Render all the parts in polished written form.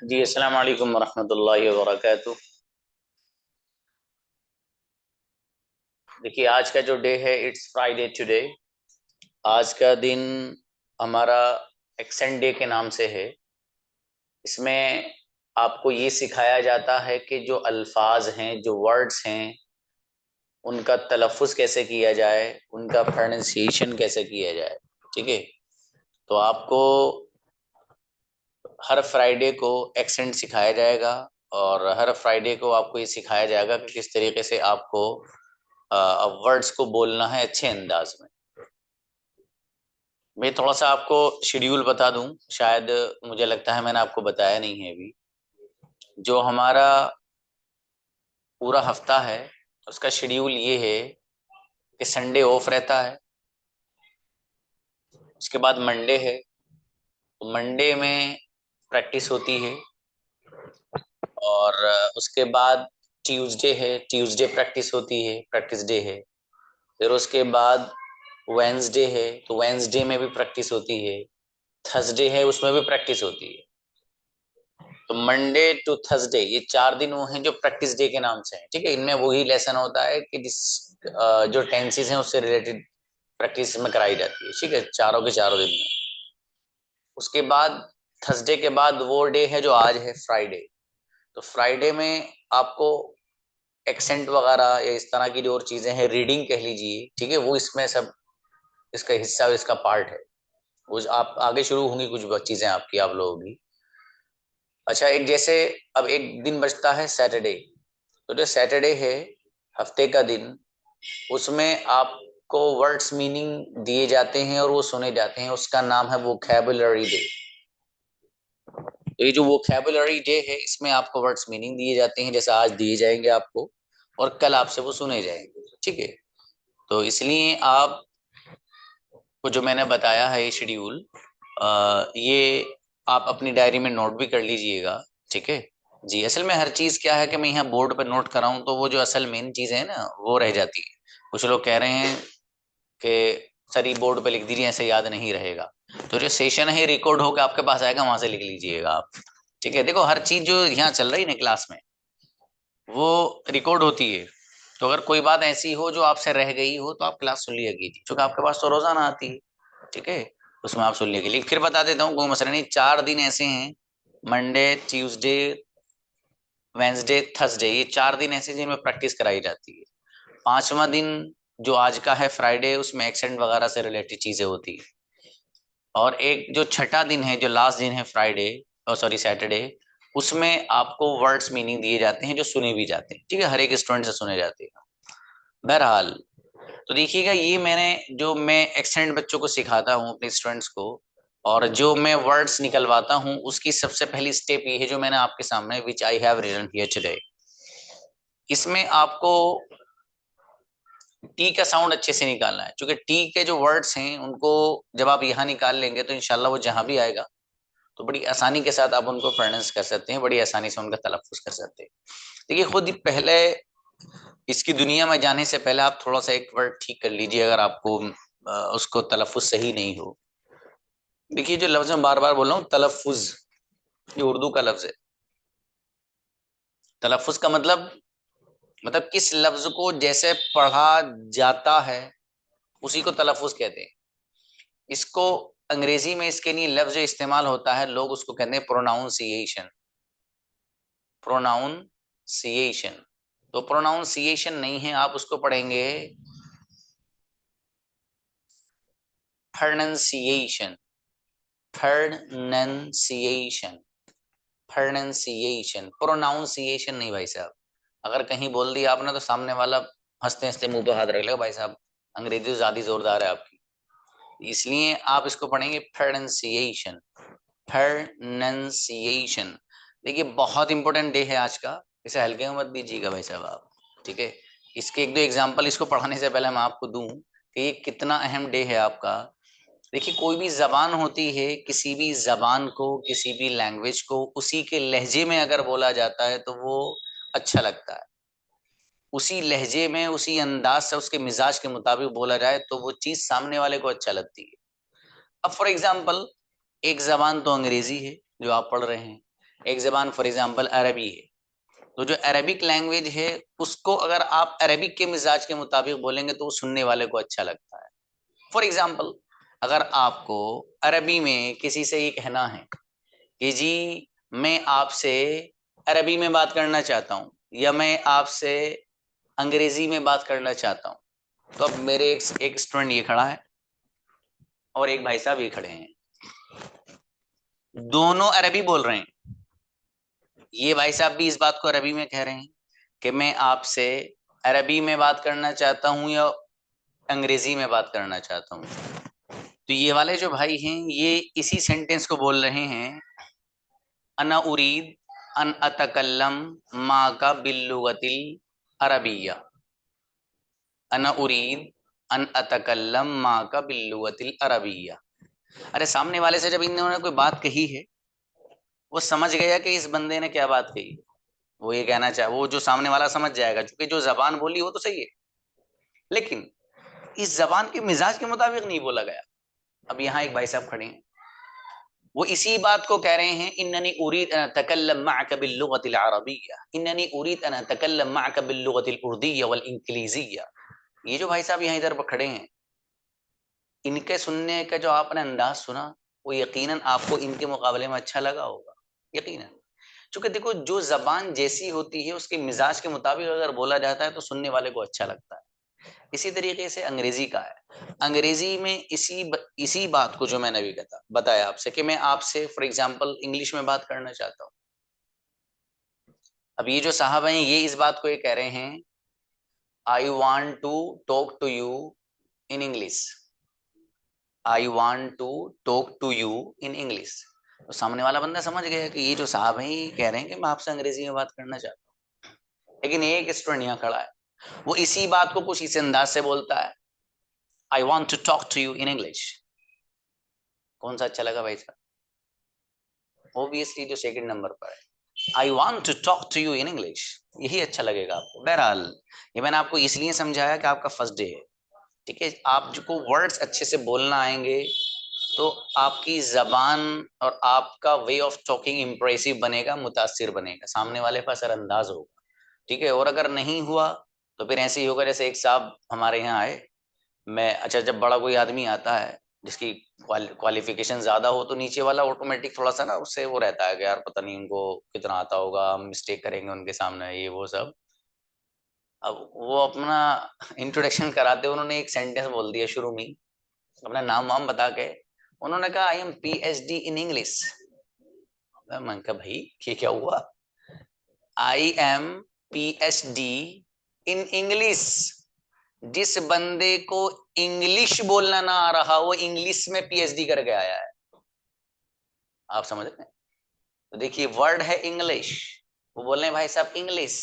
जी अस्सलाम वालेकुम वरहमतुल्लाहि वबरकातुह। देखिए आज का जो डे है इट्स फ्राइडे टुडे। आज का दिन हमारा एक्सेंट डे के नाम से है। इसमें आपको ये सिखाया जाता है कि जो अल्फाज हैं, जो वर्ड्स हैं, उनका तलफ़ुज़ कैसे किया जाए, उनका प्रोनाउंसिएशन कैसे किया जाए। ठीक है। तो आपको हर फ्राइडे को एक्सेंट सिखाया जाएगा और हर फ्राइडे को आपको ये सिखाया जाएगा कि किस तरीके से आपको वर्ड्स को बोलना है अच्छे अंदाज में। मैं थोड़ा सा आपको शेड्यूल बता दूं, शायद मुझे लगता है मैंने आपको बताया नहीं है अभी। जो हमारा पूरा हफ्ता है उसका शेड्यूल ये है कि संडे ऑफ रहता है, उसके बाद मंडे है, तो मंडे में प्रैक्टिस होती है, और उसके बाद ट्यूसडे है, ट्यूसडे प्रैक्टिस होती है, प्रैक्टिस डे है। फिर उसके बाद वेंसडे है, तो वेंसडे में भी प्रैक्टिस होती है। थर्सडे है, उसमें भी प्रैक्टिस होती है। तो मंडे टू थर्सडे ये 4 दिन वो हैं जो प्रैक्टिस डे के नाम से हैं। ठीक है। इनमें वही लेसन होता है कि जिस जो टेंसेस हैं उससे रिलेटेड प्रैक्टिस में कराई जाती है। ठीक है, चारों के चारों दिन में। उसके बाद थर्सडे के बाद वो डे है जो आज है, फ्राइडे। तो फ्राइडे में आपको एक्सेंट वगैरह या इस तरह की जो और चीजें हैं, रीडिंग कह लीजिए, ठीक है, वो इसमें सब इसका हिस्सा, इसका पार्ट है। वो आप आगे शुरू होंगी कुछ चीजें आपकी, आप लोगों की। अच्छा, एक जैसे अब एक दिन बचता है सैटरडे। तो जो सैटरडे है, हफ्ते का दिन, उसमें आपको वर्ड्स मीनिंग दिए जाते हैं और वो सुने जाते हैं। उसका नाम है वोकैबुलरी डे। तो ये जो वोकैबुलरी डे है, इसमें आपको वर्ड्स मीनिंग दिए जाते हैं, जैसे आज दिए जाएंगे आपको, और कल आपसे वो सुने जाएंगे। ठीक है। तो इसलिए आप को जो मैंने बताया है ये शेड्यूल, ये आप अपनी डायरी में नोट भी कर लीजिएगा। ठीक है। जी, असल में हर चीज क्या है कि मैं यहाँ बोर्ड पर नोट कराऊं तो वो जो असल मेन चीज है ना वो रह जाती है। कुछ लोग कह रहे हैं कि सर ये बोर्ड पे लिख दीजिए, ऐसे याद नहीं रहेगा। तो जो सेशन है रिकॉर्ड होकर आपके पास आएगा, वहां से लिख लीजिएगा आप। ठीक है। देखो, हर चीज जो यहाँ चल रही है ना क्लास में, वो रिकॉर्ड होती है। तो अगर कोई बात ऐसी हो जो आपसे रह गई हो तो आप क्लास सुन लिया कीजिए, क्योंकि आपके पास तो रोजाना आती है। ठीक है। उसमें आप सुन लिया कीजिए। फिर बता देता हूँ, कोई मसला नहीं। 4 दिन ऐसे हैं, मंडे, ट्यूसडे, वेंसडे, थर्सडे, ये 4 दिन ऐसे जिनमें प्रैक्टिस कराई जाती है। पांचवा दिन जो आज का है, फ्राइडे, उसमें एक्सेंट वगैरह से रिलेटेड चीजें होती है। और एक जो छठा दिन है, जो लास्ट दिन है, फ्राइडे, और सॉरी सैटरडे, उसमें आपको वर्ड्स मीनिंग दिए जाते हैं जो सुने भी जाते हैं। ठीक है, हर एक स्टूडेंट से सुने जाते हैं। बहरहाल, तो देखिएगा, ये मैंने जो मैं एक्सेंट बच्चों को सिखाता हूँ अपने स्टूडेंट्स को, और जो मैं वर्ड्स निकलवाता हूँ, उसकी सबसे पहली स्टेप ये है जो मैंने आपके सामने, which I have written here today. इसमें आपको टी का साउंड अच्छे से निकालना है, क्योंकि टी के जो वर्ड्स हैं उनको जब आप यहाँ निकाल लेंगे तो इंशाल्लाह वो जहां भी आएगा तो बड़ी आसानी के साथ आप उनको प्रोनाउंस कर सकते हैं, बड़ी आसानी से उनका तलफ्फुज कर सकते हैं। देखिए, खुद ही पहले इसकी दुनिया में जाने से पहले आप थोड़ा सा एक वर्ड ठीक कर लीजिए, अगर आपको उसको तलफ्फुज सही नहीं हो। देखिए, जो लफ्ज मैं बार बार बोल रहा हूँ, तलफ्फुज, ये उर्दू का लफ्ज है। तलफ्फुज का मतलब किस लफ्ज को जैसे पढ़ा जाता है उसी को तलफ्फुज कहते हैं। इसको अंग्रेजी में इसके लिए लफ्ज इस्तेमाल होता है, लोग उसको कहते हैं प्रोनाउंसिएशन। प्रोनाउंसिएशन। तो प्रोनाउंसिएशन नहीं है, आप उसको पढ़ेंगे प्रोनाउंसिएशन। प्रोनाउंसिएशन। प्रोनाउंसिएशन, प्रोनाउंसिएशन नहीं भाई साहब। अगर कहीं बोल दिया आपने तो सामने वाला हंसते हंसते मुंह पे हाथ रख लेगा, भाई साहब अंग्रेजी तो ज्यादा जोरदार है आपकी। इसलिए आप इसको पढ़ेंगे प्रोनाउंसिएशन। प्रोनाउंसिएशन। देखिए, बहुत इंपॉर्टेंट डे है आज का, इसे हल्के में मत लीजिएगा भाई साहब आप। ठीक है। इसके एक दो एग्जांपल इसको पढ़ाने से पहले मैं आपको दूं कि ये कितना अहम डे है आपका। देखिए, कोई भी जबान होती है, किसी भी जबान को, किसी भी लैंग्वेज को उसी के लहजे में अगर बोला जाता है तो वो अच्छा लगता है। उसी लहजे में, उसी अंदाज से, उसके मिजाज के मुताबिक बोला जाए तो वो चीज सामने वाले को अच्छा लगती है। अब फॉर एग्जाम्पल एक जबान तो अंग्रेजी है जो आप पढ़ रहे हैं, एक जबान फॉर एग्जाम्पल अरबी है। तो जो अरबिक लैंग्वेज है उसको अगर आप अरबिक के मिजाज के मुताबिक बोलेंगे तो वो सुनने वाले को अच्छा लगता है। फॉर एग्जाम्पल अगर आपको अरबी में किसी से ये कहना है कि जी मैं आपसे अरबी में बात करना चाहता हूँ या मैं आपसे अंग्रेजी में बात करना चाहता हूँ, तो अब मेरे एक स्टूडेंट ये खड़ा है और एक भाई साहब ये खड़े हैं, दोनों अरबी बोल रहे हैं। ये भाई साहब भी इस बात को अरबी में कह रहे हैं कि मैं आपसे अरबी में बात करना चाहता हूँ या अंग्रेजी में बात करना चाहता हूँ। तो ये वाले जो भाई हैं ये इसी सेंटेंस को बोल रहे हैं, अना उरीद अन अतकल्लम मा का बिल्लुगतिल अरबिया, अना उरीद अन अतकल्लम मा का बिल्लुगतिल अरबिया। अरे सामने वाले से जब इन्होंने कोई बात कही है, वो समझ गया कि इस बंदे ने क्या बात कही, वो ये कहना चाहे, वो जो सामने वाला समझ जाएगा, क्योंकि जो जबान बोली वो तो सही है, लेकिन इस जबान के मिजाज के मुताबिक नहीं बोला गया। अब यहाँ एक भाई साहब खड़े हैं, वो इसी बात को कह रहे हैं, इन्ननी उरीद अन अतकल्लम मअक बिल्लुगतिल अरबिय्या, इन्ननी उरीद अन अतकल्लम मअक बिल्लुगतिल उर्दिय्या वल इंग्लिजिय्या। ये जो भाई साहब यहाँ इधर पर खड़े हैं, इनके सुनने का जो आपने अंदाज सुना वो यकीनन आपको इनके मुकाबले में अच्छा लगा होगा, यकीनन। क्योंकि देखो जो जबान जैसी होती है उसके मिजाज के मुताबिक अगर बोला जाता है तो सुनने वाले को अच्छा लगता है। इसी तरीके से अंग्रेजी का है, अंग्रेजी में इसी बात को जो मैंने अभी बताया आपसे कि मैं आपसे फॉर एग्जांपल इंग्लिश में बात करना चाहता हूँ। अब ये जो साहब हैं ये इस बात को ये कह रहे हैं, I want to talk to you in English, I want to talk to you in English. तो सामने वाला बंदा समझ गया कि ये जो साहब हैं ये कह रहे हैं कि मैं आपसे अंग्रेजी में बात करना चाहता हूँ। लेकिन एक स्टूडेंट यहाँ खड़ा है, वो इसी बात को कुछ इस अंदाज से बोलता है, I want to talk to you in English. कौन सा अच्छा लगा भाई साहब? ऑब्वियसली जो सेकंड नंबर पर है, I want to talk to you in English, यही अच्छा लगेगा आपको। बहरहाल ये मैंने आपको इसलिए समझाया कि आपका फर्स्ट डे है, ठीक है। आपको वर्ड्स अच्छे से बोलना आएंगे तो आपकी जबान और आपका वे ऑफ टॉकिंग इंप्रेसिव बनेगा, मुतासिर बनेगा, सामने वाले पर असरअंदाज होगा, ठीक है। और अगर नहीं हुआ तो फिर ऐसे ही होगा जैसे एक साहब हमारे यहाँ आए, मैं अच्छा जब बड़ा कोई आदमी आता है जिसकी क्वालिफिकेशन ज्यादा हो तो नीचे वाला ऑटोमेटिक थोड़ा सा ना उससे वो रहता है कि यार पता नहीं उनको कितना आता होगा, हम मिस्टेक करेंगे उनके सामने, ये वो सब। अब वो अपना इंट्रोडक्शन कराते उन्होंने एक सेंटेंस बोल दिया शुरू में, अपना नाम वाम बता के उन्होंने कहा I am PhD in English. मैं कहा भाई ये क्या हुआ, I am PhD in English. जिस बंदे को इंग्लिश बोलना ना आ रहा वो इंग्लिश में PhD करके आया है, आप समझ रहे हैं? तो देखिए वर्ड है इंग्लिश, वो बोल रहे हैं भाई साहब इंग्लिश।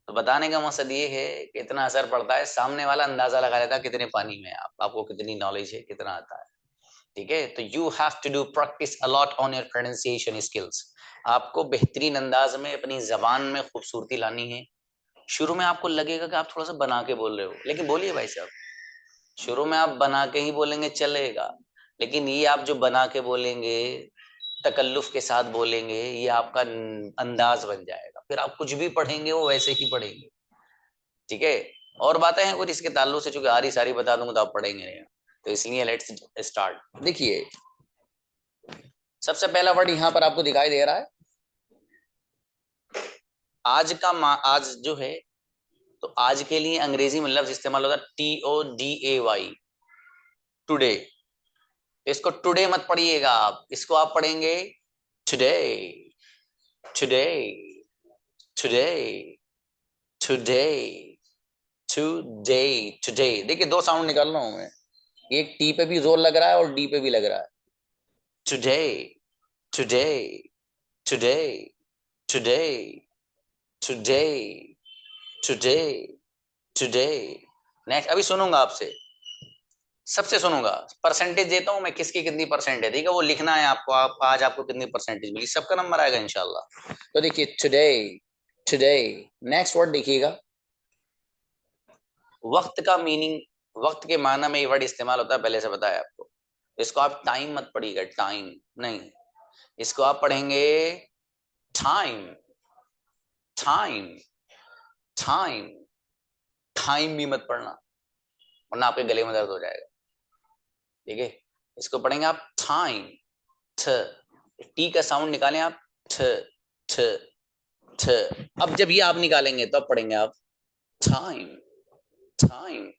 तो बताने का मकसद ये है कि इतना असर पड़ता है, सामने वाला अंदाजा लगा लेता है कितने पानी में आपको कितनी नॉलेज है, कितना आता है, ठीक है। तो you have to do practice a lot on your pronunciation skills. आपको बेहतरीन अंदाज में अपनी जबान में खूबसूरती लानी है। शुरू में आपको लगेगा कि आप थोड़ा सा बना के बोल रहे हो, लेकिन बोलिए भाई साहब, शुरू में आप बना के ही बोलेंगे चलेगा, लेकिन ये आप जो बना के बोलेंगे, तकल्लुफ के साथ बोलेंगे, ये आपका अंदाज बन जाएगा, फिर आप कुछ भी पढ़ेंगे वो वैसे ही पढ़ेंगे, ठीक है। और बातें हैं कुछ इसके ताल्लुक से, चूंकि आ रही सारी बता दूंगा तो आप पढ़ेंगे नहीं, तो इसलिए लेट्स स्टार्ट। देखिए सबसे पहला वर्ड यहाँ पर आपको दिखाई दे रहा है, आज का आज जो है, तो आज के लिए अंग्रेजी में लफ्ज इस्तेमाल होता है TODAY, टुडे। इसको टुडे मत पढ़िएगा आप, इसको आप पढ़ेंगे today, today, today, today, today, today. देखिए दो साउंड निकाल रहा हूं मैं, एक टी पे भी जोर लग रहा है और डी पे भी लग रहा है। Today, today, today, today, today, today, today. Next अभी सुनूंगा आपसे, सबसे सुनूंगा, परसेंटेज देता हूं मैं किसकी कितनी परसेंट है, ठीक है, वो लिखना है आपको, आप आज आपको कितनी परसेंटेज मिली, सबका नंबर आएगा इंशाल्लाह। तो देखिए टुडे, टुडे। नेक्स्ट वर्ड देखिएगा, वक्त का मीनिंग, वक्त के माना में ये वर्ड इस्तेमाल होता है, पहले से बताया आपको। इसको आप टाइम मत पढ़िएगा, टाइम नहीं, इसको आप पढ़ेंगे टाइम, टाइम, टाइम, टाइम भी मत पढ़ना वरना आपके गले में दर्द हो जाएगा। ठीक है, इसको पढ़ेंगे आप टाइम, थ, टी का साउंड निकालें आप, थ, थ, थ। अब जब ये आप निकालेंगे तो अब पढ़ेंगे आप time, time,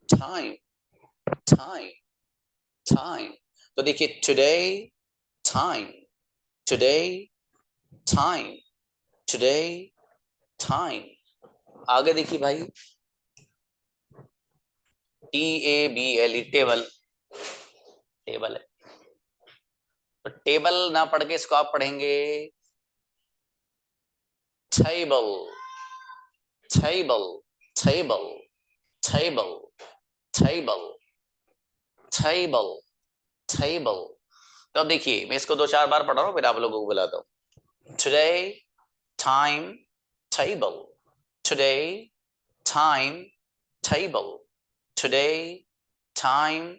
time, time, time. तो देखिए today, time, today, time, today, time. आगे देखिए भाई, TABLE, टेबल, टेबल है, तो टेबल ना पढ़ के इसको आप पढ़ेंगे table, table, table, table, table, table, table. तो अब देखिए मैं इसको 2-4 बार पढ़ रहा हूँ फिर आप लोगों को बुलाता हूँ। Today, time, table, today, time, table, today, time,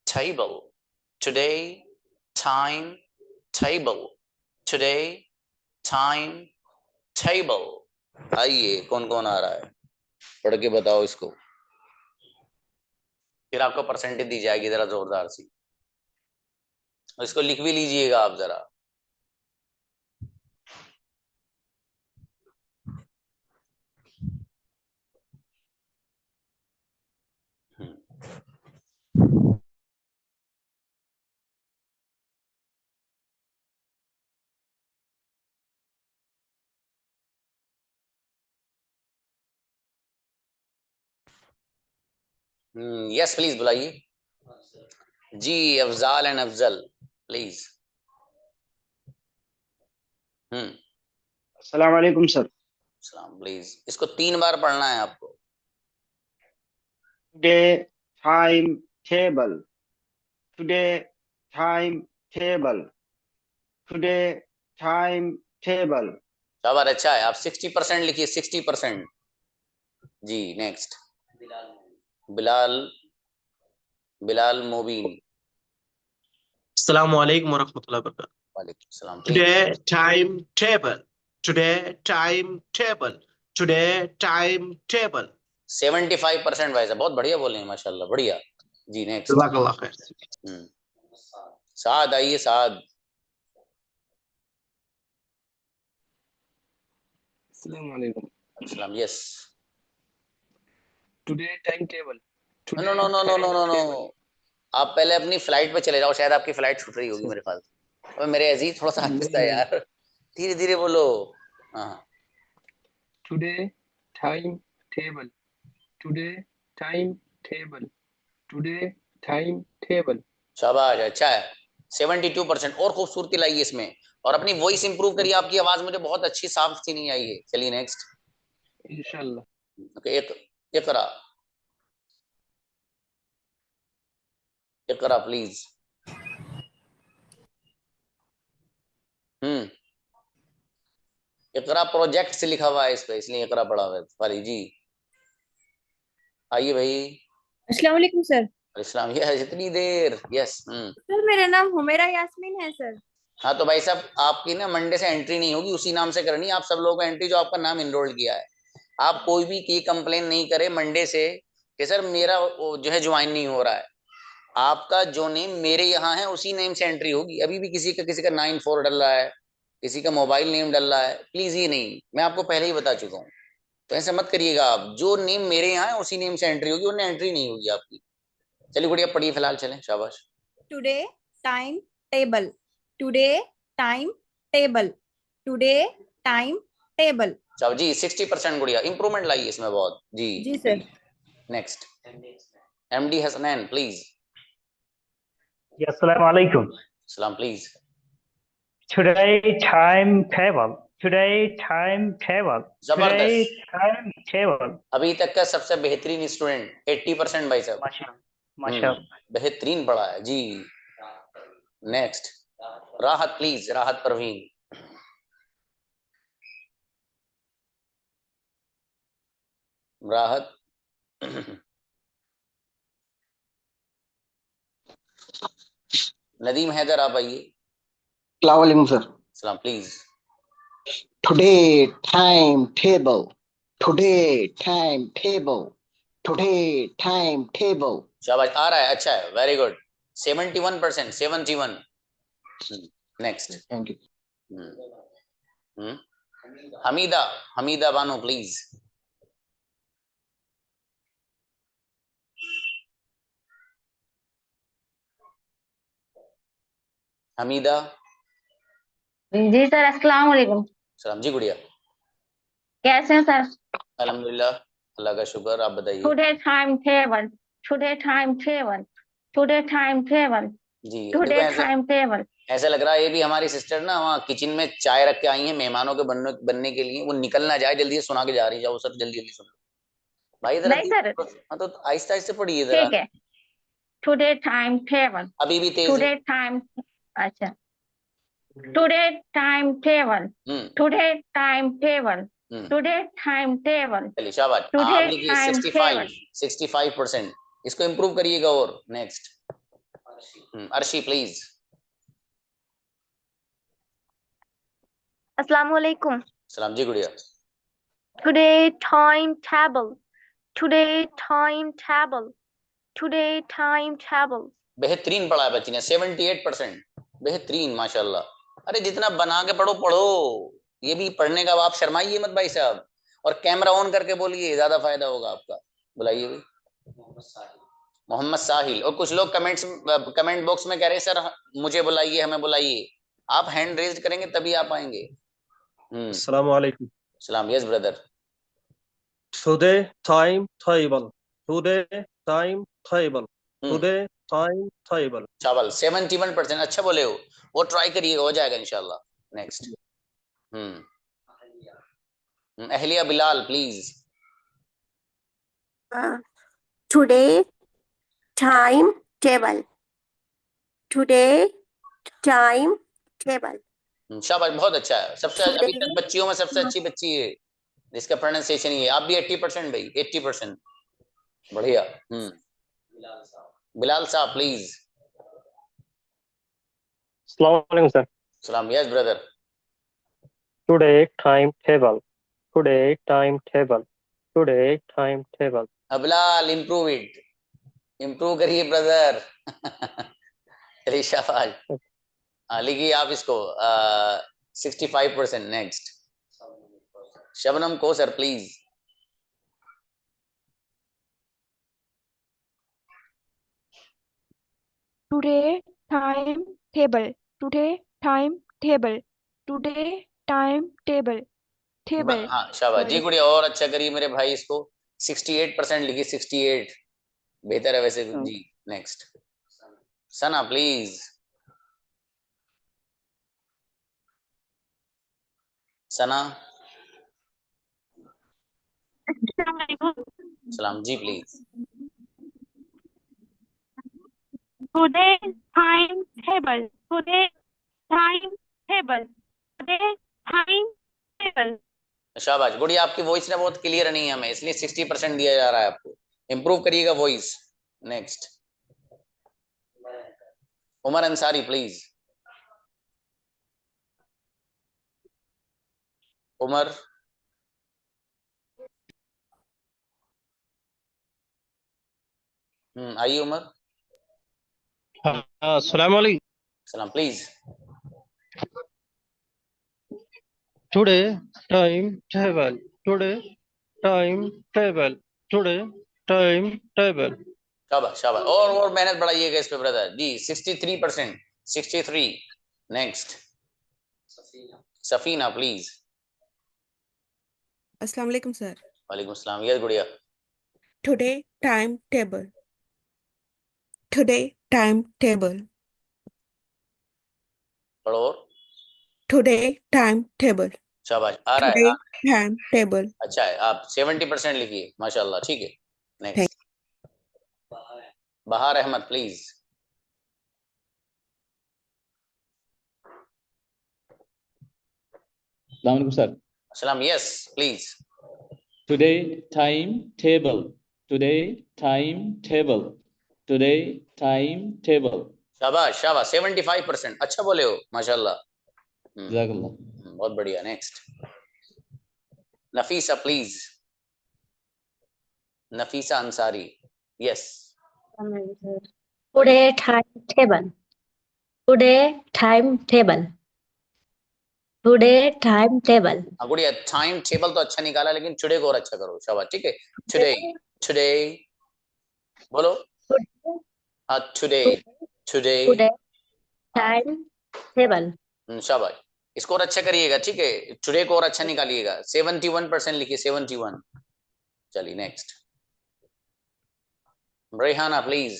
table, today, time, table, today, time, table. आइए कौन कौन आ रहा है, पढ़ के बताओ इसको, फिर आपको परसेंटेज दी जाएगी जरा जोरदार सी। इसको लिख भी लीजिएगा आप जरा। यस प्लीज बुलाइए। जी, अफजाल एंड अफजल प्लीज। अस्सलाम वालेकुम सर। सलाम प्लीज, इसको 3 बार पढ़ना है आपको। Today time table, today time table, today time table. शाबाश, अच्छा है, आप 60% लिखिए, 60%। जी next, Bilal, Bilal Mobeen. Assalamu alaikum warahmatullahi wabarakatuh. वालेकुम सलाम please. Today timetable. Today timetable. Today timetable. 75% भाई साहब, बहुत बढ़िया बोले हैं माशाल्लाह, बढ़िया। जी नेक्स्ट। Jazakallah khair. साद, आइए साद। अस्सलाम वालेकुम। अस्सलाम, yes. Today time table, no today no no no no time no no, table. आप पहले अपनी फ्लाइट पे चले जाओ, शायद आपकी फ्लाइट छूट रही होगी मेरे ख्याल से। अबे मेरे अजीज थोड़ा सा आहिस्ता है नहीं, यार, धीरे धीरे बोलो। हाँ, today time table, today time table, today time table. शाबाश, अच्छा है। 72%, और खूबसूरती लाइए इसमें, और अपनी वॉइस इंप्रूव करिए, आपकी आवाज मुझे बहुत अच्छी साफ सी नहीं आई है। चलिए नेक्स्ट। इंशाल्लाह। ओके, एक इकरा, इकरा प्लीज। हम्म, इकरा प्रोजेक्ट से लिखा हुआ है इस पे, इसलिए इकरा पढ़ा हुआ है वाली जी। आइए भाई। अस्सलाम वालेकुम सर। इस्लाम, यस, इतनी देर, यस। सर मेरा नाम हुमेरा यास्मीन है सर। हाँ तो भाई साहब, आपकी ना मंडे से एंट्री नहीं होगी, उसी नाम से करनी है। आप सब लोगों को एंट्री जो आपका नाम इनरोल किया है। आप कोई भी की कंप्लेन नहीं करे मंडे से कि सर मेरा जो है ज्वाइन नहीं हो रहा है। आपका जो नेम मेरे यहाँ है उसी नेम से एंट्री होगी। अभी भी किसी का 94 डल रहा है, किसी का मोबाइल नेम डल रहा है, प्लीज ये नहीं, मैं आपको पहले ही बता चुका हूँ। तो ऐसा मत करिएगा आप, जो नेम मेरे यहाँ है उसी नेम से एंट्री होगी, उन्हें एंट्री नहीं होगी आपकी। चलिए गुड़िया पढ़िए फिलहाल, चलें, शाबाश। Today time table, today time table, today time table. चलो जी, 60% गुड़िया, इंप्रूवमेंट लाइए इसमें बहुत जी। जी sir. Next, MD Hasnain please. Assalamu alaikum. सलाम please. Today timetable. Today timetable. Today जबरदस्त, timetable. अभी तक का सबसे बेहतरीन स्टूडेंट, 80% भाई साहब। Mashallah. Mashallah. बेहतरीन पढ़ा है जी। नेक्स्ट, राहत प्लीज, राहत परवीन। राहत। नदीम हैदर आप आइए। अस्सलाम वालेकुम सर। सलाम please. Today time table, today time table, today time table. शाबाश, आ रहा है, अच्छा है, very good. 71%, 71। Next. Thank you. Hamida, Hamida Bano please. Hamida. जी सर, अस्सलाम वालेकुम। सलाम जी गुड़िया। कैसे हैं सर? अल्हम्दुलिल्लाह, अल्लाह का शुक्र, आप बताइए। Today time table, today time table, today time table, जी देखो, टुडे ऐसा टाइम टेबल। ऐसा लग रहा है ये भी हमारी सिस्टर ना वहाँ किचन में चाय रख के आई हैं मेहमानों के बनने के लिए, वो निकल ना जाए, जल्दी से सुना के जा रही है। जाओ सर, जल्दी जल्दी सुन लो भाई, जरा नहीं सर, हाँ तो आहिस्ता आहिस्ता पढ़िए जरा। ठीक है। टुडे टाइम टेबल, अभी भी तेज है। टुडे टाइम, अच्छा, today time table, today time table, today time table, चलिए शाबाश। टुडे आप लिखिए टाइम 65, टेबल। 65%। इसको इम्प्रूव करिएगा। और next, Arshi please. Assalamu alaikum. सलाम जी गुड़िया। Today timetable. Today timetable. Today timetable. बेहतरीन पढ़ा है बच्ची ने, 78%। बेहतरीन, माशाल्लाह। अरे जितना बना के पढ़ो पढ़ो, ये भी पढ़ने का। आप शर्माइए मत भाई साहब, और कैमरा ऑन करके बोलिए, ज्यादा फायदा होगा आपका। बुलाइए भी मोहम्मद साहिल। और कुछ लोग कमेंट बॉक्स में कह रहे हैं सर मुझे बुलाइए, हमें बुलाइए। आप हैंड रेज करेंगे तभी आप आएंगे। अस्सलाम वालेकुम। सलाम। Yes brother. Today time table, today time table, today time table. चावल 71%। अच्छा बोले हो, वो ट्राई करिएगा, हो जाएगा इंशाल्लाह। Next. Ahliya Bilal please. Today timetable. Today timetable. शाबाश, बहुत अच्छा है। सबसे अभी तक Today. बच्चियों में सबसे अच्छी बच्ची है जिसका प्रोनाउंसिएशन ये है। आप भी 80% भाई, 80%। बढ़िया। बिलाल साहब प्लीज। अस्सलाम वालेकुम सर। सलाम। Yes brother. Today time table, today time table, today time table. Bilal improve it, improve करिए ब्रदर। चलिए शाबाश। लिखिए आप इसको 65%। नेक्स्ट, शबनम को sir please. Today timetable. Today timetable. Today timetable. Table. हाँ शाबाश जी Sorry. गुड़िया, और अच्छा करिए मेरे भाई। इसको 68% लिखिए, 68 बेहतर है वैसे जी। Next, Sana please. सना। सलाम जी please. Today timetable. Today timetable. Today timetable. शाबाश गुड़िया, आपकी वॉइस ना बहुत क्लियर नहीं है हमें, इसलिए 60% दिया जा रहा है आपको। इम्प्रूव करिएगा voice. Next, Umar Ansari please. Umar. आइए उमर। अस्सलाम वालेकुम। सलाम please. Today time table, today time table, today time table. शाबाश शाबाश, और मेहनत बढ़ाइएगा इस पे brother ji. 63%, 63। Next, Safina please. अस्सलाम वालेकुम सर। वालेकुम सलाम। यस गुड़िया। Today time table, today time table, पढ़ो। टुडे टाइम टेबल, शाबाश, आ रहा टुडे है। Time table. अच्छा है। आप 70% लिखिए, माशाल्लाह। ठीक है। नेक्स्ट, बहार अहमद प्लीज। Assalamualaikum sir. सलाम। Yes please. Today time table. Today time table. Today time table. शाबाश शाबाश 75%, अच्छा बोले हो माशाल्लाह। जज़ाकल्लाह। बहुत बढ़िया। Next Nafisa please, Nafisa Ansari. Yes. Today timetable. Today timetable. Today timetable. हाँ गुड़िया, टाइम टेबल तो अच्छा निकाला, लेकिन टुडे को और अच्छा करो। शाबाश, ठीक है। टुडे, टुडे बोलो। हाँ टुडे, टुडे Today timetable. शाबाश, इसको और अच्छा करिएगा, ठीक है। टुडे को और अच्छा निकालिएगा। 71% लिखिए, 71। चलिए नेक्स्ट रेहाना प्लीज।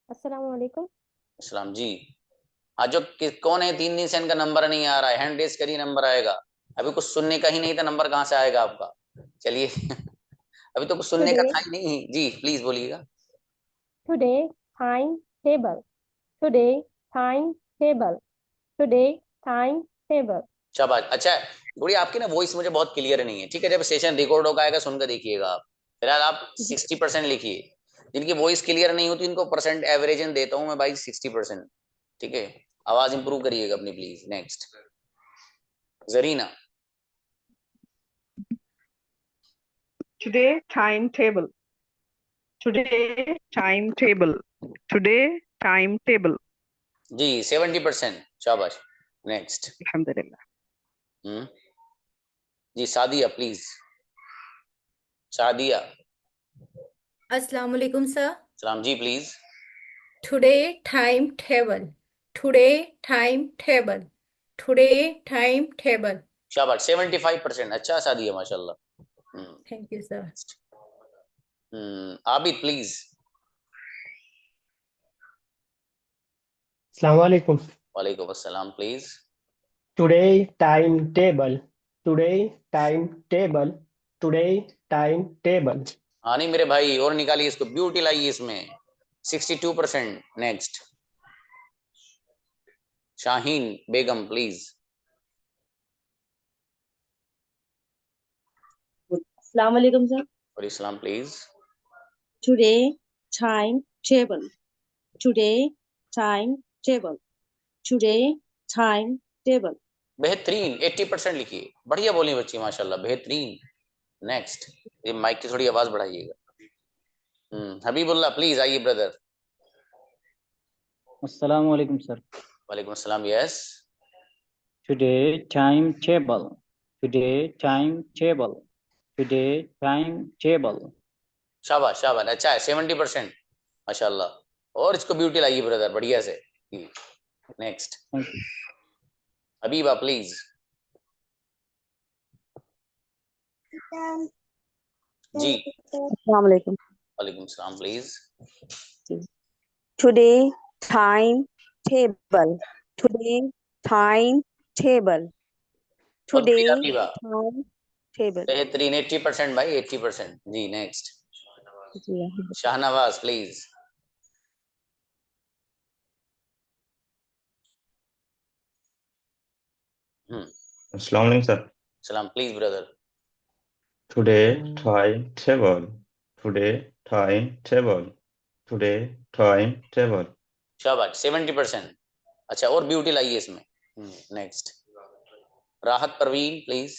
अस्सलाम वालेकुम। अस्सलाम जी। आज जो कौन है, 3 दिन से इनका नंबर नहीं आ रहा है, हैंड रेस करिए, नंबर आएगा। अभी कुछ सुनने का ही नहीं था, नंबर कहाँ से आएगा आपका। चलिए अभी तो कुछ सुनने का था ही नहीं जी, प्लीज बोलिएगा। Today timetable. Today timetable. Today timetable. शाबाश, अच्छा है गुड़िया। आपकी ना वॉइस मुझे बहुत क्लियर नहीं है, ठीक है। जब सेशन रिकॉर्ड होगा आएगा, सुनकर देखिएगा आप। फिलहाल आप 60% लिखिए। जिनकी वॉइस क्लियर नहीं होती इनको परसेंट एवरेज देता हूं मैं भाई, 60%, ठीक है। आवाज इंप्रूव करिएगा अपनी please. Next Zarina. Today timetable. Today timetable. Today timetable. जी 70%, शाबाश। Next Alhamdulillah. जी सादिया प्लीज, सादिया। अस्सलाम वालेकुम सर। सलाम जी please. Today time table. Today time table. Today time table. शाबाश 75%, अच्छा सादिया माशाल्लाह। Thank you sir. Abid please. अस्सलाम वालेकुम। वालेकुम अस्सलाम please. Today time table. Today time table. Today time table. हाँ नहीं मेरे भाई, और निकालिए इसको, ब्यूटी लाइए इसमें। 62%। Next Shaheen Begum please. अस्सलाम वालेकुम सर। और इस्लाम please. Today timetable. Today timetable. Today timetable. बेहतरीन 80% लिखिए, बढ़िया बोली बच्ची माशाल्लाह, बेहतरीन। नेक्स्ट, ये माइक की थोड़ी आवाज बढ़ाइएगा। हबीबुल्लाह प्लीज आइए ब्रदर। अस्सलाम वालेकुम सर। वालेकुम अस्सलाम। Yes. Today timetable. Today timetable. Today timetable. शाबाश शाबाश, अच्छा है 70% माशाल्लाह। और इसको ब्यूटी लाइए ब्रदर, बढ़िया से। Next Habiba please. जी अस्सलाम वालेकुम। वालेकुम सलाम please. Today timetable. Today timetable. Today Habiba timetable. बेहतरीन 80% भाई, 80%। जी नेक्स्ट शाहनवाज प्लीज। अस्सलाम वालेकुम सर। सलाम please brother. Today timetable. Today timetable. Today timetable. शाबाश 70%, अच्छा। और ब्यूटी लाइए इसमें। नेक्स्ट राहत Parveen please.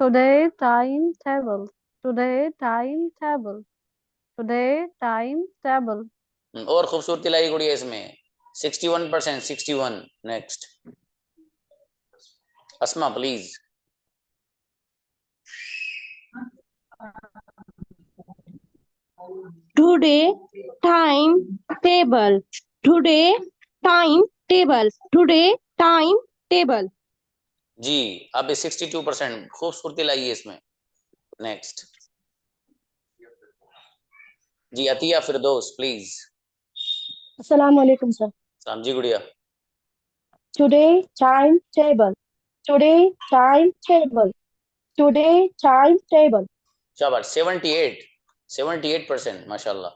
Today timetable. Today timetable. Today timetable. और खूबसूरती लाई गुड़िया इसमें। 61%, 61। Next Asma please. Today timetable. Today timetable. Today timetable. जी अब 62%, खूबसूरती लाइए इसमें। नेक्स्ट जी अतिया फिरदौस प्लीज। अस्सलाम वालेकुम सर। सलाम जी गुड़िया। Today timetable. Today timetable. Today timetable. शाबाश 78% माशाल्लाह।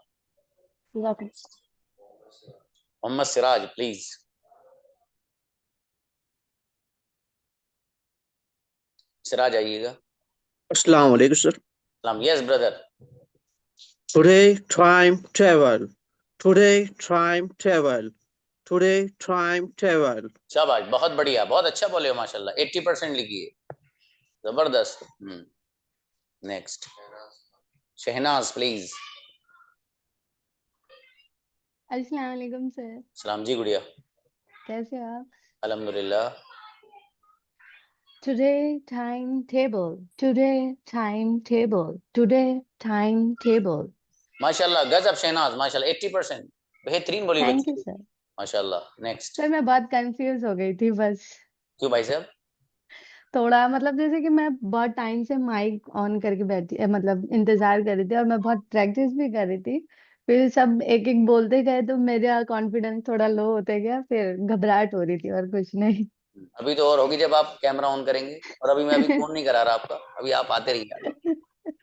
मोहम्मद सिराज प्लीज। सिराज आइएगा। अस्सलाम वालेकुम सर। सलाम। Yes brother. Today timetable. Today timetable. Today timetable. शाबाश, बहुत बढ़िया, बहुत अच्छा बोले हो माशाल्लाह, 80% लिखिए, जबरदस्त। Next Shahnaz please. अस्सलाम वालेकुम सर। सलाम जी गुड़िया, कैसे हो आप? अल्हम्दुलिल्लाह। Today timetable. Today timetable. Today timetable. माशाल्लाह, गजब शहनाज, माशाल्लाह 80%, बेहतरीन बोली थैंक बच्ची, यू सर। माशाल्लाह। नेक्स्ट। सर मैं बहुत कंफ्यूज हो गई थी बस, क्यों भाई साहब? थोड़ा मतलब जैसे कि मैं बहुत टाइम से माइक ऑन करके बैठी मतलब इंतजार कर रही थी और मैं बहुत प्रैक्टिस भी कर रही थी, फिर सब एक एक बोलते गए तो मेरा कॉन्फिडेंस थोड़ा लो होते गया, फिर घबराहट हो रही थी और कुछ नहीं। अभी तो और होगी जब आप कैमरा ऑन करेंगे, और अभी मैं फोन नहीं करा रहा आपका, अभी आप आते रहिए आगे।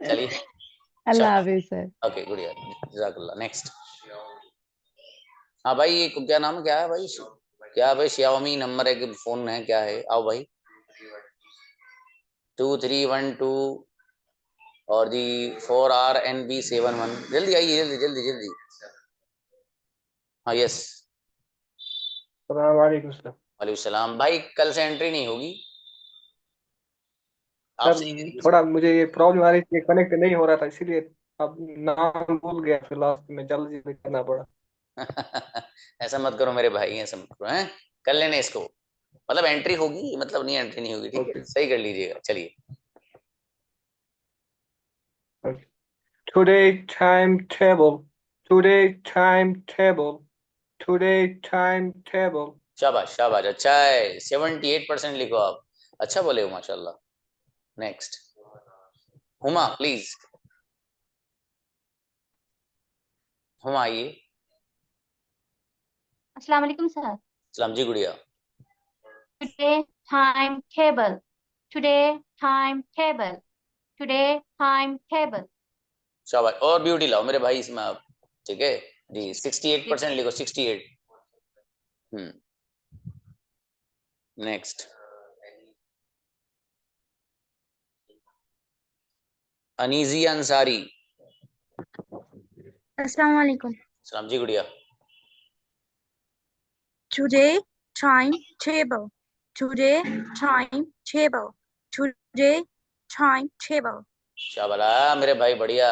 चलिए, अल्लाह हाफिज सर। ओके गुड़िया, जज़ाकल्लाह। नेक्स्ट। हाँ भाई, ये क्या नाम है, क्या है भाई, क्या भाई, Xiaomi नंबर है कि फोन है, क्या है? आओ भाई, 2312 और दी 4RNB71, जल्दी आइए, जल्दी जल्दी जल्दी। हाँ यस। वालेकुम सर। वालेकुम सलाम भाई, कल से एंट्री नहीं होगी सर आपसे। थोड़ा मुझे ये प्रॉब्लम आ रही थी, कनेक्ट नहीं हो रहा था, इसीलिए अब नाम भूल गया, फिर लास्ट में जल्दी से करना पड़ा। ऐसा मत करो मेरे भाई, ऐसा मत करो, हैं? कर लेने इसको, मतलब एंट्री होगी, मतलब नहीं एंट्री नहीं होगी, ठीक है, सही कर लीजिएगा। चलिए। Today timetable. Today timetable. Today timetable. शाबाश शाबाश, अच्छा है, 78% लिखो आप, अच्छा बोले हो माशाल्लाह। नेक्स्ट हुमा प्लीज, हुमा आइए। अस्सलाम वालेकुम सर। सलाम जी गुड़िया। Today timetable. Today timetable. Today timetable. शाबाश, और ब्यूटी लाओ मेरे भाई इसमें आप, ठीक है जी। 68% लिखो, 68। नेक्स्ट अनीजी अंसारी। अस्सलाम वालेकुम। सलाम जी गुड़िया। Today timetable. Today timetable. Today timetable. शाबाश मेरे भाई, बढ़िया,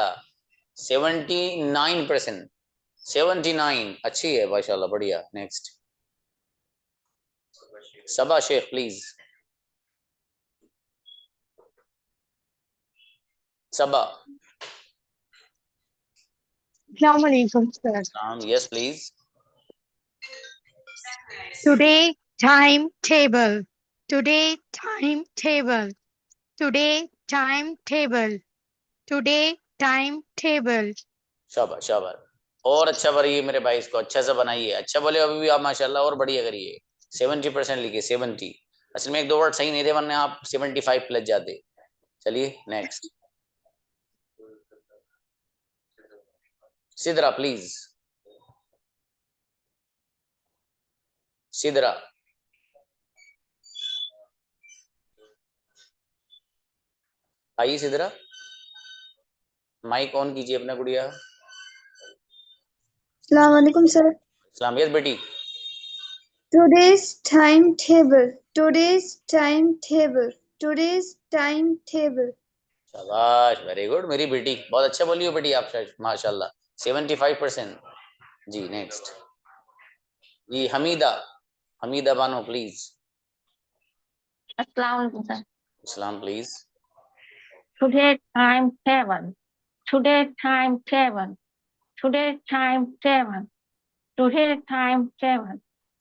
79%, 79 अच्छी है माशाल्लाह, बढ़िया। नेक्स्ट सबा शेख प्लीज, सबा। अस्सलाम वालेकुम sir. Yes please. Today timetable. Today timetable. Today timetable. Today timetable. शाबाश शाबाश, और अच्छा भरिए मेरे भाई, इसको अच्छा से बनाइए, अच्छा बोले अभी भी आप माशाल्लाह, और बढ़िया करिए। 70% लिखिए, 70। असल में एक दो वर्ड सही नहीं थे, वरना आप 75 प्लस जाते। चलिए नेक्स्ट सिदरा प्लीज, सिदरा। आइए सिदरा, माइक ऑन कीजिए अपना गुड़िया। अस्सलाम वालेकुम सर। सलाम, यस बेटी। Today's timetable. Today's timetable. Today's timetable. शाबाश, वेरी गुड मेरी बेटी, बहुत अच्छा बोली हो बेटी आप, माशाल्लाह 75%। जी नेक्स्ट जी हमीदा, हमीदा बानो प्लीज। अस्सलाम वालेकुम सर। सलाम please. Today timetable. Today timetable. Today timetable. Today timetable.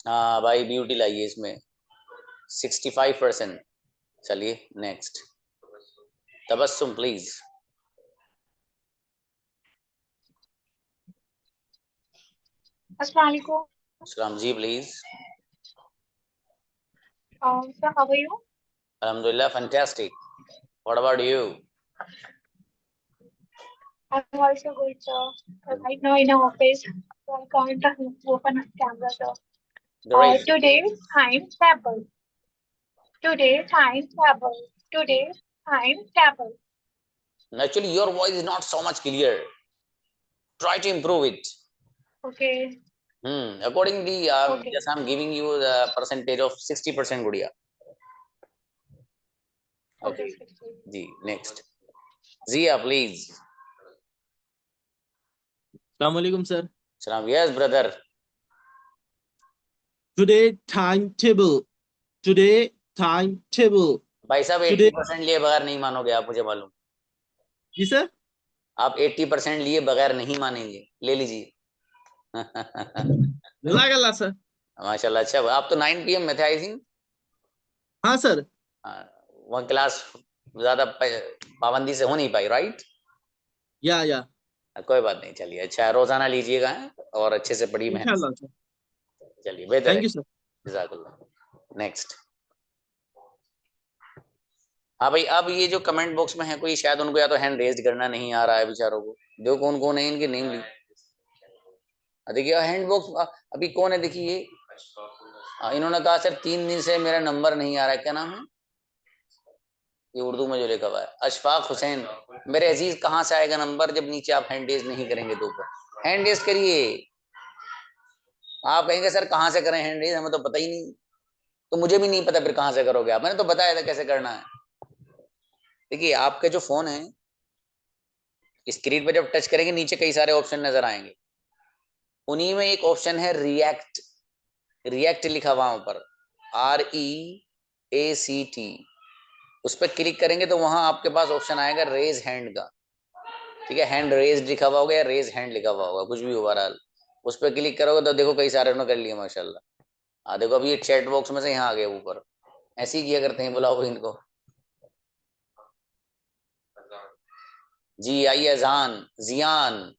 हाँ भाई, ब्यूटी लाइए इसमें, 65%। चलिए नेक्स्ट तबस्सुम प्लीज। अस्सलाम वालेकुम। सलाम जी please. Sir, how are you? अल्हम्दुलिल्लाह, fantastic. What about you? I'm also good, sir. Right now in office, so I can't open the camera, sir. Great. Today timetable. Today timetable. Today timetable. Actually your voice is not so much clear, Try to improve it. Okay. Accordingly, Okay. yes, I'm giving you the percentage of 60%, Gudiya. Okay. जी, next. Zia, please. Assalamualaikum, sir. Salam. Yes, brother. Today timetable. Today timetable. भाई साहब Today. 80% लिए बगैर नहीं मानोगे आप, मुझे मालूम। जी सर। आप 80% लिए बगैर नहीं मानेंगे, ले लीजिए। लगा सर। माशाल्लाह, अच्छा। आप तो 9 PM में थे, आई थिंक। हाँ सर। वहाँ क्लास ज्यादा पाबंदी से हो नहीं पाई, राइट? या कोई बात नहीं, चलिए। अच्छा, रोजाना लीजिएगा और अच्छे से पढ़िए, मेहनत से। चलिए, बेहतर है। Thank you sir. जज़ाकल्लाह। नेक्स्ट। हाँ भाई, अब ये जो कमेंट बॉक्स में है कोई, शायद उनको या तो हैंड रेज करना नहीं आ रहा है बेचारों को। देखो कौन कौन है, इनकी नेम ली। देखिए हैंड बॉक्स अभी कौन है, देखिए ये। इन्होंने कहा सर 3 दिन से मेरा नंबर नहीं आ रहा है। क्या नाम है ये उर्दू में जो लिखा हुआ है? अशफाक हुसैन। मेरे अजीज, कहाँ से आएगा नंबर जब नीचे आप हैंड रेज नहीं करेंगे? तो ऊपर हैंड रेज करिए। आप कहेंगे सर कहाँ से करें हैंड रेज, हमें तो पता ही नहीं। तो मुझे भी नहीं पता फिर कहाँ से करोगे आप, मैंने तो बताया था कैसे करना है। देखिए आपके जो फोन है, स्क्रीन पे जब टच करेंगे नीचे कई सारे ऑप्शन नजर आएंगे। उन्हीं में एक ऑप्शन है रिएक्ट। रिएक्ट लिखा हुआ ऊपर, REACT। उस पर क्लिक करेंगे तो वहां आपके पास ऑप्शन आएगा रेज हैंड का। ठीक है, हैंड रेज लिखा हुआ होगा या रेज हैंड लिखा हुआ होगा, कुछ भी ओवरऑल। उस पर क्लिक करोगे तो देखो कई सारे उन्होंने कर लिए माशाल्लाह। देखो अभी ये चैट बॉक्स में से यहाँ आ गए ऊपर। ऐसे ही किया करते हैं, बुलाओ इनको। जी आइए। Azaan, Ziyan,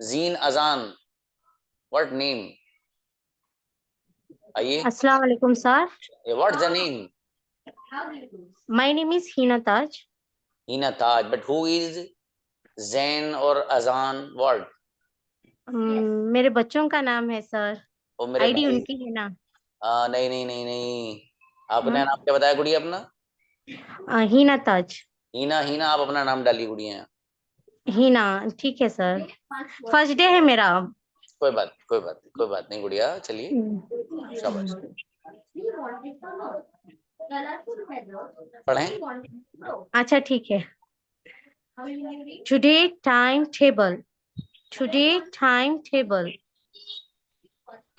Zain, Azaan, what name? आइए। अस्सलाम वालेकुम सर। What the name? My name is Heena Taj. Heena Taj, but who is Zain और अजान? व्हाट? मेरे बच्चों का नाम है सर। वो मेरे आईडी भाई। उनकी है ना। नहीं नहीं नहीं नहीं, आपने नाम क्या बताया गुड़िया अपना? हीना ताज। हीना। हीना, आप अपना नाम डालिए गुड़िया। हीना, ठीक है सर। फर्स्ट डे है मेरा। कोई बात नहीं गुड़िया, चलिए शाबाश। पढ़ें। अच्छा ठीक है। Today time table. Today time table.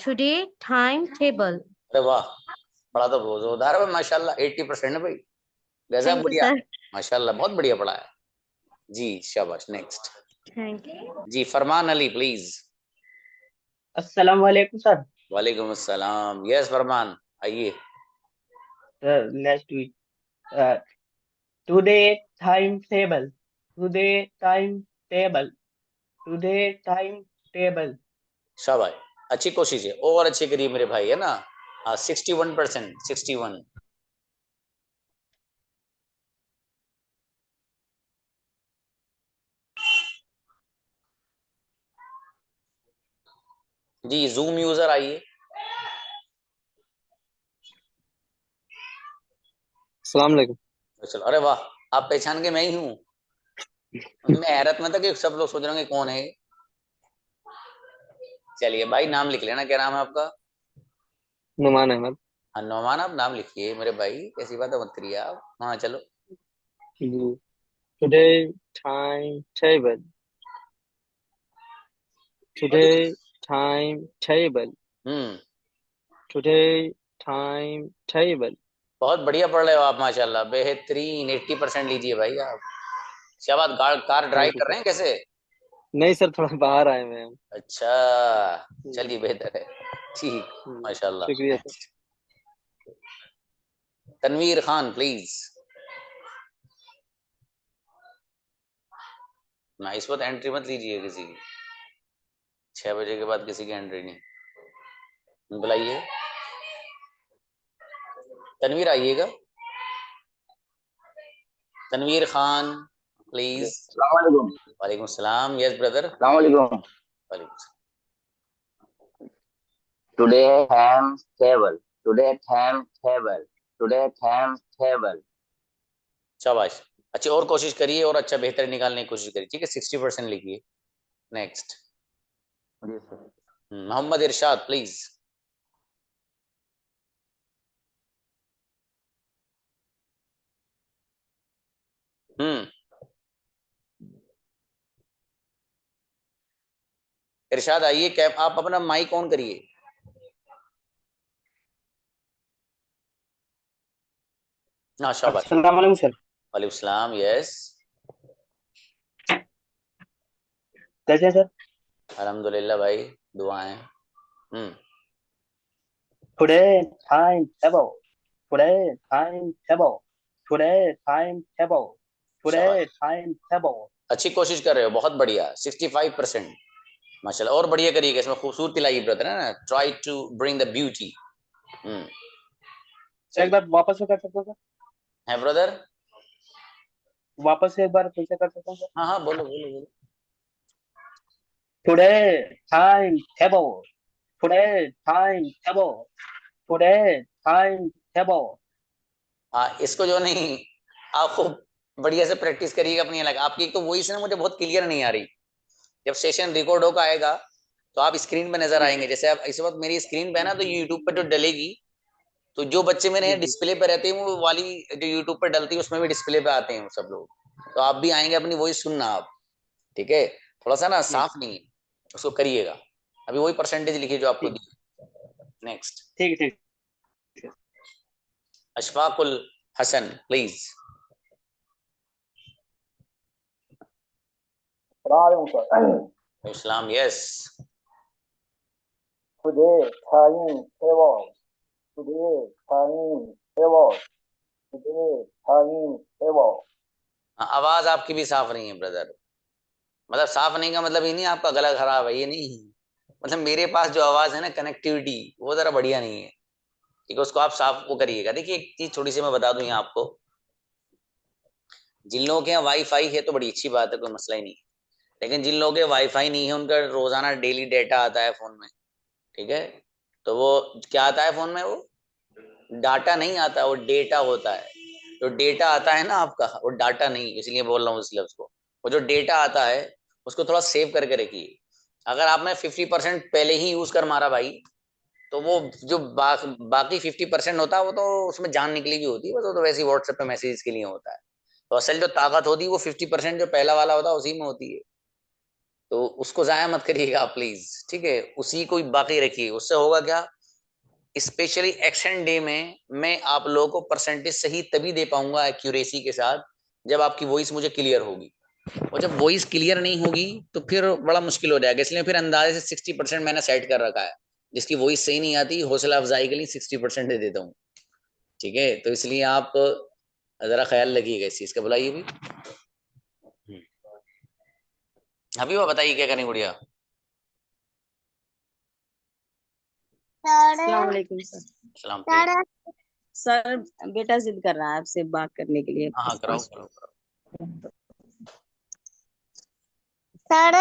Today time table. अरे वाह, पढ़ा तो बहुत जोरदार है माशाल्लाह। 80% है भाई, गजब बढ़िया, माशाल्लाह, बहुत बढ़िया पढ़ा है जी, शाबाश। नेक्स्ट। थैंक यू जी, फरमान अली प्लीज। अस्सलाम वालेकुम सर। वालेकुम अस्सलाम। यस फरमान, आइए। Next week. Today time table. Today time table. Today time table. शाबाश, अच्छी कोशिश है, और अच्छे करिए मेरे भाई, है ना। 61%, 61। जी, जूम यूजर आइए। अस्सलाम वालेकुम। चलो, अरे वाह, आप पहचान के मैं ही हूँ। मैं हैरत में था कि सब लोग सोच रहे होंगे कौन है। चलिए भाई, नाम लिख लेना, क्या नाम है आपका? नुमान अहमद। हाँ नौमान, आप नाम लिखिए मेरे भाई, कैसी बात है, मत करिए आप। हाँ चलो। Today time table. Today time table. Today time table. बहुत बढ़िया पढ़ रहे हो आप माशाल्लाह, बेहतरीन। 80% लीजिए भाई आप। शाबाश। कार ड्राइव कर रहे हैं कैसे? नहीं सर, थोड़ा बाहर आए हुए हैं। अच्छा, चलिए बेहतर है, ठीक, माशाल्लाह। शुक्रिया सर। तनवीर खान प्लीज। ना इस वक्त एंट्री मत लीजिए किसी की, 6 बजे के बाद किसी की एंट्री नहीं। बुलाइए तनवीर, आइएगा। तनवीर खान प्लीज। अस्सलाम वालेकुम। वालेकुम सलाम। Yes brother. अस्सलाम वालेकुम। Today time table. Today time table. Today time table. शाबाश, अच्छा और कोशिश करिए और अच्छा बेहतर निकालने की कोशिश करिए, ठीक है। 60% लिखिए। Next Mohammad Irshad please. इरशाद आइए, कैप आप अपना माइक ऑन करिए। हाँ शाबाश। अस्सलाम वालेकुम सर। वालेकुम सलाम। यस कैसे हैं सर? अल्हम्दुलिल्लाह भाई, दुआएं। Today timetable. Today timetable. Today timetable. Today timetable. अच्छी कोशिश कर रहे हो, बहुत बढ़िया। 65% माशाल्लाह। और बढ़िया करिएगा, इसमें खूबसूरती लाइए ब्रदर, है ना। Try to bring the beauty. एक बार वापस से कर सकते हो सर? है ब्रदर, वापस से एक बार फिर से कर सकते हो सर? हाँ हाँ बोलो बोलो बोलो। Today timetable. Today timetable. Today timetable. हाँ इसको जो नहीं, आपको बढ़िया से प्रैक्टिस करिएगा अपनी अलग। आपकी एक तो वॉइस ना मुझे बहुत क्लियर नहीं आ रही। जब सेशन रिकॉर्ड होकर आएगा तो आप स्क्रीन पे नजर आएंगे। जैसे आप इस वक्त मेरी स्क्रीन पे है ना, तो यूट्यूब पे जो डलेगी, तो जो बच्चे मेरे डिस्प्ले पे रहते हैं वो वाली जो यूट्यूब पे डलती है उसमें भी डिस्प्ले पे आते हैं सब लोग। तो आप भी आएंगे, अपनी वॉइस सुनना आप, ठीक है। थोड़ा सा ना साफ नहीं है, उसको करिएगा। अभी वही परसेंटेज लिखिए जो आपको दी। नेक्स्ट ठीक ठीक। Ashfaqul Hasan please. Islam yes. Today timetable. Today timetable. Today timetable. आवाज आपकी भी साफ नहीं है ब्रदर। मतलब साफ नहीं का मतलब ये नहीं आपका गला खराब है, ये नहीं। मतलब मेरे पास जो आवाज है ना, कनेक्टिविटी वो जरा बढ़िया नहीं है, ठीक है। उसको आप साफ वो करिएगा। देखिए एक चीज थोड़ी सी मैं बता दूं यहाँ आपको, जिन लोगों के यहाँ वाईफाई है तो बड़ी अच्छी बात है, कोई मसला ही नहीं है। लेकिन जिन लोगों के वाईफाई नहीं है, उनका रोजाना डेली डेटा आता है फोन में, ठीक है। तो वो क्या आता है फोन में, वो डाटा नहीं आता, वो डेटा होता है। जो डेटा आता है ना आपका, वो डाटा नहीं, इसलिए बोल रहा हूँ इस लफ्ज को। वो जो डेटा आता है उसको थोड़ा सेव करके रखिए। अगर आपने 50% पहले ही यूज कर मारा भाई, तो वो जो बाकी 50% होता है वो तो उसमें जान निकली भी होती है, वो तो वैसे ही व्हाट्सएप पे मैसेज के लिए होता है। तो असल जो ताकत होती है वो 50% जो पहला वाला होता है उसी में होती है। तो उसको जाया मत करिएगा आप प्लीज, ठीक है। उसी को बाकी रखिए। उससे होगा क्या, स्पेशली एक्शन डे में मैं आप लोगों को परसेंटेज सही तभी दे पाऊंगा एक्यूरेसी के साथ, जब आपकी वॉइस मुझे क्लियर होगी। और जब वॉइस क्लियर नहीं होगी तो फिर बड़ा मुश्किल हो जाएगा। इसलिए फिर अंदाजे से 60% मैंने सेट कर रखा है। जिसकी वॉइस सही नहीं आती, हौसला अफजाई के लिए 60% दे देता हूँ, ठीक है। तो इसलिए आप जरा ख्याल रखिएगा इस चीज का। बुलाइए भी अभी वो बताइए क्या करें गुड़िया। अस्सलाम वालेकुम सर। सलाम। सर बेटा जिद कर रहा है आपसे बात करने के लिए। हाँ कराओ कराओ कराओ। सर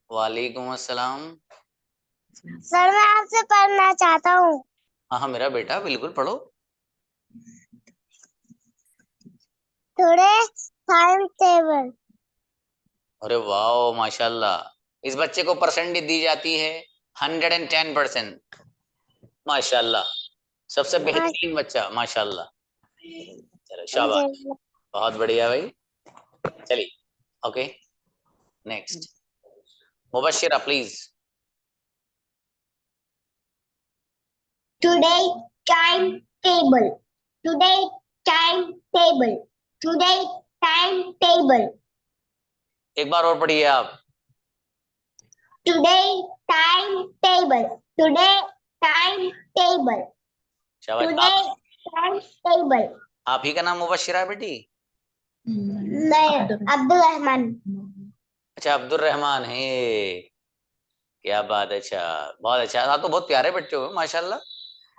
वालेकुम अस्सलाम। सर मैं आपसे पढ़ना चाहता हूँ। हाँ हाँ मेरा बेटा, बिल्कुल पढ़ो। थोड़े टाइम टेबल। अरे वाह माशाल्लाह। इस बच्चे को परसेंटेज दी जाती है 110%। माशाल्लाह, सबसे बेहतरीन बच्चा माशाल्लाह। चलो शाबाश, बहुत बढ़िया भाई। चलिए okay next Mubashira please. Today timetable. Today timetable. Today timetable. एक बार और पढ़िए आप। Today timetable. Today timetable. शाबाश। Today timetable. आप ही का नाम मुबशिरा है बेटी? मैं अब्दुल रहमान। अच्छा अब्दुल रहमान है, क्या बात है। अच्छा बहुत अच्छा। आप तो बहुत प्यारे बच्चे हो माशाल्लाह।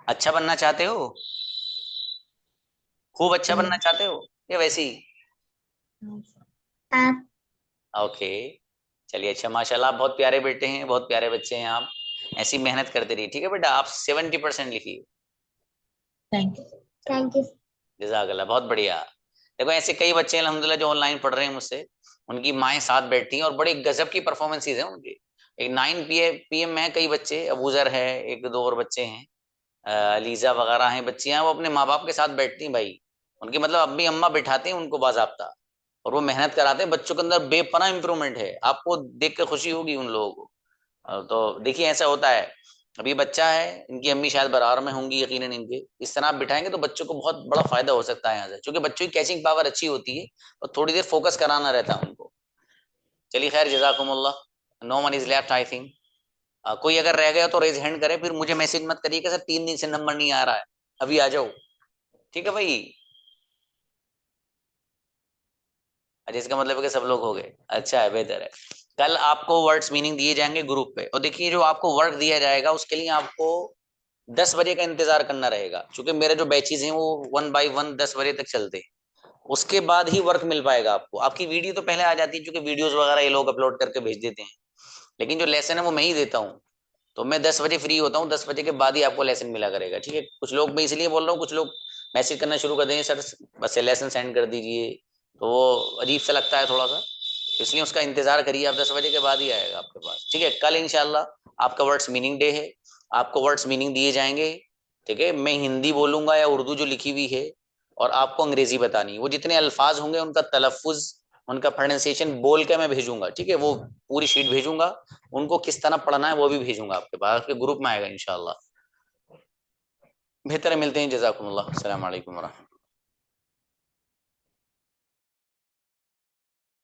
अच्छा बनना चाहते हो, खूब अच्छा बनना चाहते हो या वैसे ही? ओके चलिए अच्छा माशाल्लाह। आप बहुत प्यारे बेटे हैं, बहुत प्यारे बच्चे हैं आप। ऐसी मेहनत करते रहिए, ठीक है बेटा। आप 70% लिखिए। Thank you. जज़ाकल्लाह, बहुत बढ़िया। देखो ऐसे कई बच्चे हैं अल्हम्दुलिल्लाह जो ऑनलाइन पढ़ रहे हैं मुझसे, उनकी माएँ साथ बैठती हैं और बड़ी गजब की परफॉर्मेंसेज हैं उनकी। एक 9 PM में कई बच्चे, अबूजर है, एक दो और बच्चे हैं, लीजा वगैरह हैं बच्चियां, वो अपने माँ बाप के साथ बैठती हैं भाई, उनकी मतलब अम्मी अम्मा बिठाते हैं उनको बाज़ाब्ता, और वो मेहनत कराते हैं, बच्चों के अंदर बेपनाह इंप्रूवमेंट है, आपको देख कर खुशी होगी उन लोगों को। तो देखिए ऐसा होता है, अभी बच्चा है, इनकी अम्मी शायद बरार में होंगी यकीनन इनके, इस तरह आप बिठाएंगे तो बच्चों को बहुत बड़ा फायदा हो सकता है यहाँ से, क्योंकि बच्चों की कैचिंग पावर अच्छी होती है और थोड़ी देर फोकस कराना रहता है उनको। चलिए खैर, जज़ाकुमुल्लाह। No one is left I think. कोई अगर रह गया तो रेज हैंड करे, फिर मुझे मैसेज मत करिए कि सर 3 दिन से नंबर नहीं आ रहा है, अभी आ जाओ, ठीक है भाई। अच्छा, इसका मतलब है कि सब लोग हो गए, अच्छा है, बेहतर है। कल आपको वर्ड्स मीनिंग दिए जाएंगे ग्रुप पे, और देखिए जो आपको वर्क दिया जाएगा उसके लिए आपको 10 बजे का इंतजार करना रहेगा, क्योंकि मेरे जो बैचेज हैं वो 1 by 1 10 बजे तक चलते हैं, उसके बाद ही वर्क मिल पाएगा आपको। आपकी वीडियो तो पहले आ जाती है, क्योंकि वीडियोस वगैरह ये लोग अपलोड करके भेज देते हैं, लेकिन जो लेसन है वो मैं ही देता हूँ, तो मैं 10 बजे फ्री होता हूँ, 10 बजे के बाद ही आपको लेसन मिला करेगा, ठीक है। कुछ लोग, मैं इसलिए बोल रहा हूँ, कुछ लोग मैसेज करना शुरू कर देंगे, सर बस लेसन सेंड कर दीजिए, तो वो अजीब सा लगता है थोड़ा सा, इसलिए उसका इंतजार करिए आप, 10 बजे के बाद ही आएगा आपके पास, ठीक है। कल इंशाल्लाह आपका वर्ड्स मीनिंग डे है, आपको वर्ड्स मीनिंग दिए जाएंगे, ठीक है। मैं हिंदी बोलूंगा या उर्दू जो लिखी हुई है, और आपको अंग्रेजी बतानी है, वो जितने अल्फाज होंगे उनका तलफ़ुज़, उनका प्रोनाउंसिएशन बोल के मैं भेजूंगा, ठीक है। वो पूरी शीट भेजूंगा, उनको किस तरह पढ़ना है वो भी भेजूंगा आपके पास, आपके ग्रुप में आएगा इंशाल्लाह। बेहतर है, मिलते हैं, जज़ाकुमुल्लाह, अस्सलाम वालेकुम वरहमतुल्लाह।